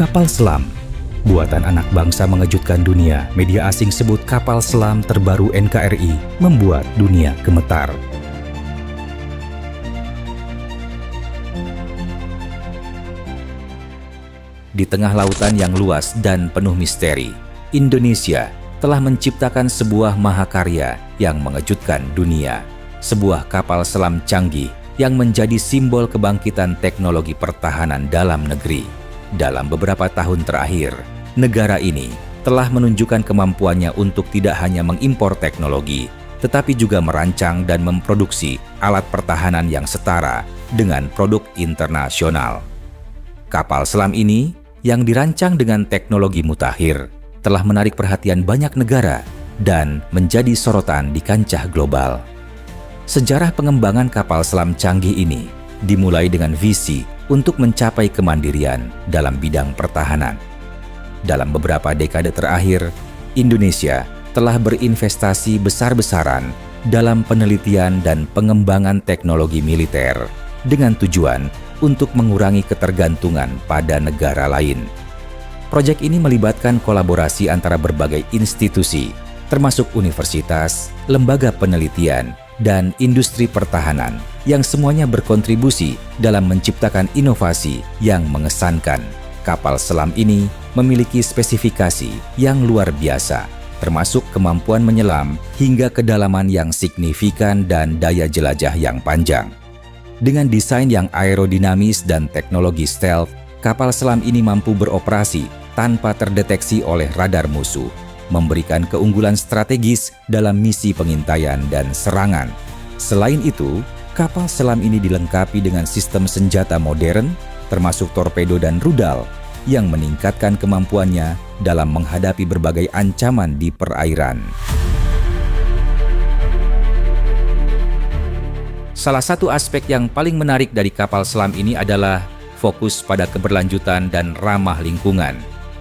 Kapal selam buatan anak bangsa mengejutkan dunia. Media asing sebut kapal selam terbaru NKRI membuat dunia gemetar. Di tengah lautan yang luas dan penuh misteri, Indonesia telah menciptakan sebuah mahakarya yang mengejutkan dunia. Sebuah kapal selam canggih yang menjadi simbol kebangkitan teknologi pertahanan dalam negeri. Dalam beberapa tahun terakhir, negara ini telah menunjukkan kemampuannya untuk tidak hanya mengimpor teknologi, tetapi juga merancang dan memproduksi alat pertahanan yang setara dengan produk internasional. Kapal selam ini yang dirancang dengan teknologi mutakhir telah menarik perhatian banyak negara dan menjadi sorotan di kancah global. Sejarah pengembangan kapal selam canggih ini dimulai dengan visi untuk mencapai kemandirian dalam bidang pertahanan. Dalam beberapa dekade terakhir, Indonesia telah berinvestasi besar-besaran dalam penelitian dan pengembangan teknologi militer dengan tujuan untuk mengurangi ketergantungan pada negara lain. Proyek ini melibatkan kolaborasi antara berbagai institusi, termasuk universitas, lembaga penelitian, dan industri pertahanan yang semuanya berkontribusi dalam menciptakan inovasi yang mengesankan. Kapal selam ini memiliki spesifikasi yang luar biasa, termasuk kemampuan menyelam hingga kedalaman yang signifikan dan daya jelajah yang panjang. Dengan desain yang aerodinamis dan teknologi stealth, kapal selam ini mampu beroperasi tanpa terdeteksi oleh radar musuh, memberikan keunggulan strategis dalam misi pengintaian dan serangan. Selain itu, kapal selam ini dilengkapi dengan sistem senjata modern, termasuk torpedo dan rudal, yang meningkatkan kemampuannya dalam menghadapi berbagai ancaman di perairan. Salah satu aspek yang paling menarik dari kapal selam ini adalah fokus pada keberlanjutan dan ramah lingkungan.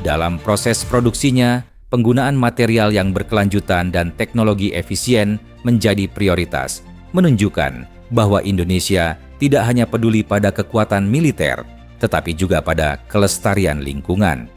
Dalam proses produksinya, penggunaan material yang berkelanjutan dan teknologi efisien menjadi prioritas, menunjukkan bahwa Indonesia tidak hanya peduli pada kekuatan militer, tetapi juga pada kelestarian lingkungan.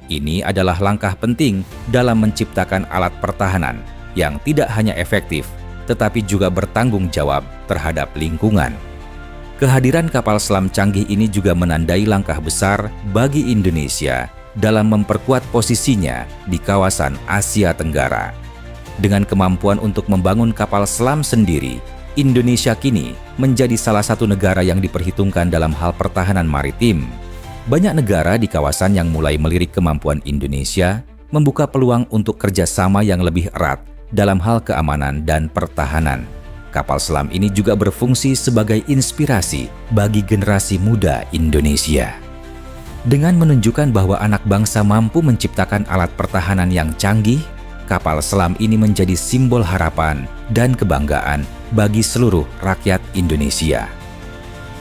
Ini adalah langkah penting dalam menciptakan alat pertahanan yang tidak hanya efektif, tetapi juga bertanggung jawab terhadap lingkungan. Kehadiran kapal selam canggih ini juga menandai langkah besar bagi Indonesia dalam memperkuat posisinya di kawasan Asia Tenggara. Dengan kemampuan untuk membangun kapal selam sendiri, Indonesia kini menjadi salah satu negara yang diperhitungkan dalam hal pertahanan maritim. Banyak negara di kawasan yang mulai melirik kemampuan Indonesia membuka peluang untuk kerjasama yang lebih erat dalam hal keamanan dan pertahanan. Kapal selam ini juga berfungsi sebagai inspirasi bagi generasi muda Indonesia. Dengan menunjukkan bahwa anak bangsa mampu menciptakan alat pertahanan yang canggih, kapal selam ini menjadi simbol harapan dan kebanggaan bagi seluruh rakyat Indonesia.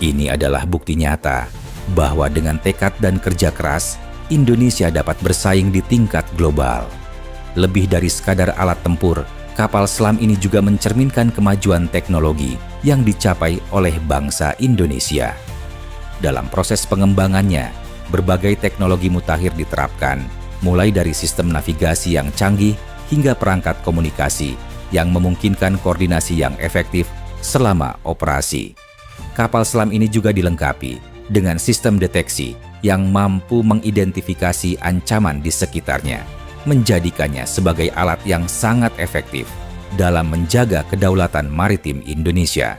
Ini adalah bukti nyata bahwa dengan tekad dan kerja keras, Indonesia dapat bersaing di tingkat global. Lebih dari sekadar alat tempur, kapal selam ini juga mencerminkan kemajuan teknologi yang dicapai oleh bangsa Indonesia. Dalam proses pengembangannya, berbagai teknologi mutakhir diterapkan, mulai dari sistem navigasi yang canggih hingga perangkat komunikasi yang memungkinkan koordinasi yang efektif selama operasi. Kapal selam ini juga dilengkapi dengan sistem deteksi yang mampu mengidentifikasi ancaman di sekitarnya, menjadikannya sebagai alat yang sangat efektif dalam menjaga kedaulatan maritim Indonesia.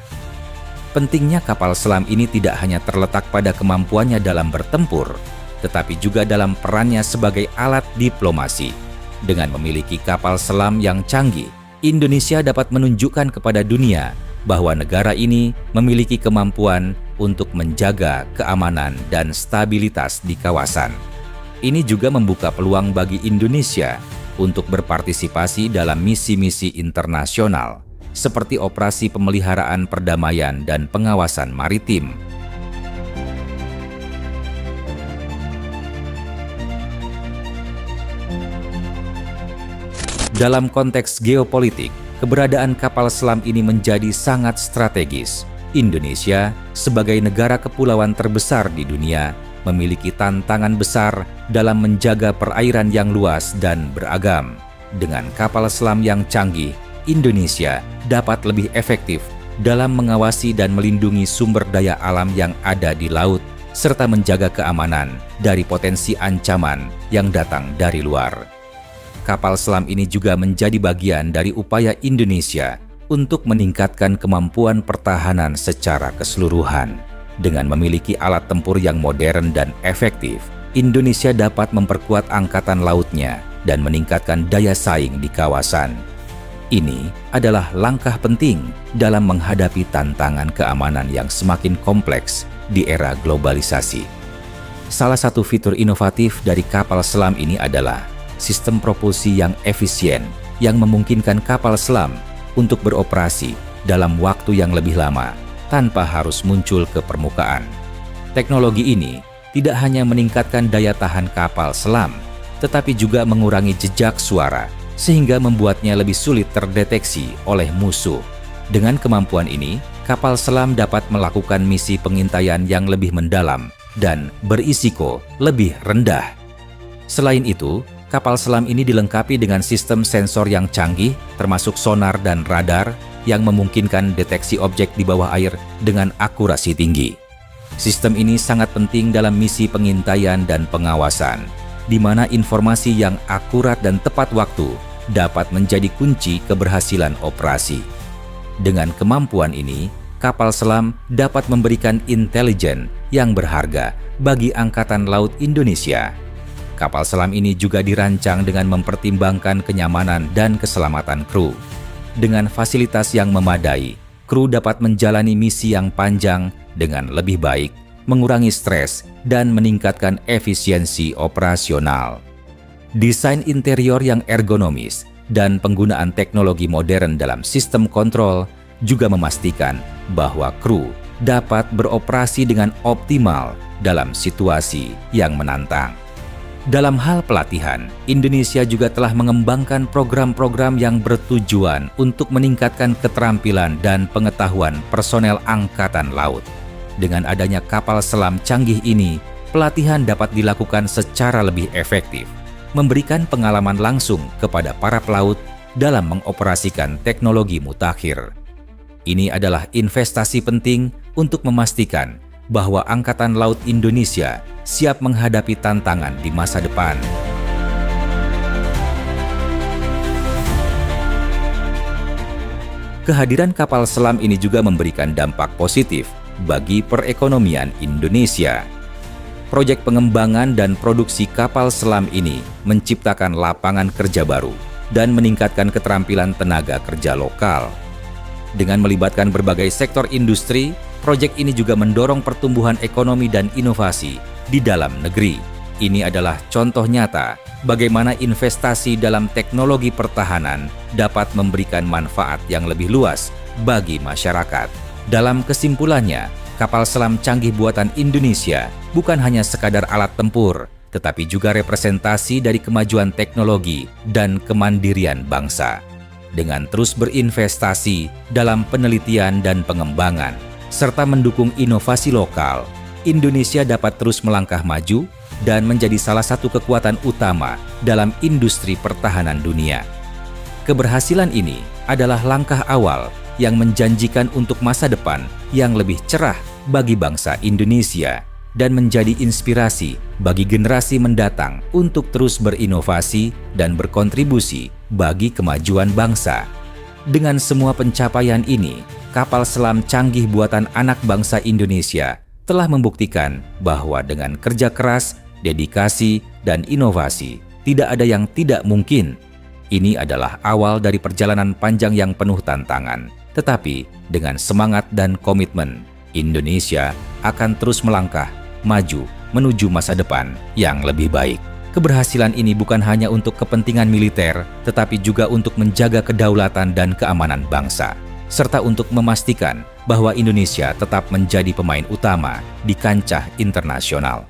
Pentingnya kapal selam ini tidak hanya terletak pada kemampuannya dalam bertempur, tetapi juga dalam perannya sebagai alat diplomasi. Dengan memiliki kapal selam yang canggih, Indonesia dapat menunjukkan kepada dunia bahwa negara ini memiliki kemampuan untuk menjaga keamanan dan stabilitas di kawasan. Ini juga membuka peluang bagi Indonesia untuk berpartisipasi dalam misi-misi internasional, seperti operasi pemeliharaan perdamaian dan pengawasan maritim. Dalam konteks geopolitik, keberadaan kapal selam ini menjadi sangat strategis. Indonesia, sebagai negara kepulauan terbesar di dunia, memiliki tantangan besar dalam menjaga perairan yang luas dan beragam. Dengan kapal selam yang canggih, Indonesia dapat lebih efektif dalam mengawasi dan melindungi sumber daya alam yang ada di laut, serta menjaga keamanan dari potensi ancaman yang datang dari luar. Kapal selam ini juga menjadi bagian dari upaya Indonesia untuk meningkatkan kemampuan pertahanan secara keseluruhan. Dengan memiliki alat tempur yang modern dan efektif, Indonesia dapat memperkuat angkatan lautnya dan meningkatkan daya saing di kawasan. Ini adalah langkah penting dalam menghadapi tantangan keamanan yang semakin kompleks di era globalisasi. Salah satu fitur inovatif dari kapal selam ini adalah sistem propulsi yang efisien yang memungkinkan kapal selam untuk beroperasi dalam waktu yang lebih lama tanpa harus muncul ke permukaan. Teknologi ini tidak hanya meningkatkan daya tahan kapal selam, tetapi juga mengurangi jejak suara sehingga membuatnya lebih sulit terdeteksi oleh musuh. Dengan kemampuan ini, kapal selam dapat melakukan misi pengintaian yang lebih mendalam dan berisiko lebih rendah. Selain itu, kapal selam ini dilengkapi dengan sistem sensor yang canggih, termasuk sonar dan radar, yang memungkinkan deteksi objek di bawah air dengan akurasi tinggi. Sistem ini sangat penting dalam misi pengintaian dan pengawasan, di mana informasi yang akurat dan tepat waktu dapat menjadi kunci keberhasilan operasi. Dengan kemampuan ini, kapal selam dapat memberikan intelijen yang berharga bagi Angkatan Laut Indonesia. Kapal selam ini juga dirancang dengan mempertimbangkan kenyamanan dan keselamatan kru. Dengan fasilitas yang memadai, kru dapat menjalani misi yang panjang dengan lebih baik, mengurangi stres, dan meningkatkan efisiensi operasional. Desain interior yang ergonomis dan penggunaan teknologi modern dalam sistem kontrol juga memastikan bahwa kru dapat beroperasi dengan optimal dalam situasi yang menantang. Dalam hal pelatihan, Indonesia juga telah mengembangkan program-program yang bertujuan untuk meningkatkan keterampilan dan pengetahuan personel Angkatan Laut. Dengan adanya kapal selam canggih ini, pelatihan dapat dilakukan secara lebih efektif, memberikan pengalaman langsung kepada para pelaut dalam mengoperasikan teknologi mutakhir. Ini adalah investasi penting untuk memastikan bahwa Angkatan Laut Indonesia siap menghadapi tantangan di masa depan. Kehadiran kapal selam ini juga memberikan dampak positif bagi perekonomian Indonesia. Proyek pengembangan dan produksi kapal selam ini menciptakan lapangan kerja baru dan meningkatkan keterampilan tenaga kerja lokal. Dengan melibatkan berbagai sektor industri, proyek ini juga mendorong pertumbuhan ekonomi dan inovasi di dalam negeri. Ini adalah contoh nyata bagaimana investasi dalam teknologi pertahanan dapat memberikan manfaat yang lebih luas bagi masyarakat. Dalam kesimpulannya, kapal selam canggih buatan Indonesia bukan hanya sekadar alat tempur, tetapi juga representasi dari kemajuan teknologi dan kemandirian bangsa. Dengan terus berinvestasi dalam penelitian dan pengembangan, serta mendukung inovasi lokal, Indonesia dapat terus melangkah maju dan menjadi salah satu kekuatan utama dalam industri pertahanan dunia. Keberhasilan ini adalah langkah awal yang menjanjikan untuk masa depan yang lebih cerah bagi bangsa Indonesia dan menjadi inspirasi bagi generasi mendatang untuk terus berinovasi dan berkontribusi bagi kemajuan bangsa. Dengan semua pencapaian ini, kapal selam canggih buatan anak bangsa Indonesia telah membuktikan bahwa dengan kerja keras, dedikasi, dan inovasi, tidak ada yang tidak mungkin. Ini adalah awal dari perjalanan panjang yang penuh tantangan. Tetapi dengan semangat dan komitmen, Indonesia akan terus melangkah maju menuju masa depan yang lebih baik. Keberhasilan ini bukan hanya untuk kepentingan militer, tetapi juga untuk menjaga kedaulatan dan keamanan bangsa, serta untuk memastikan bahwa Indonesia tetap menjadi pemain utama di kancah internasional.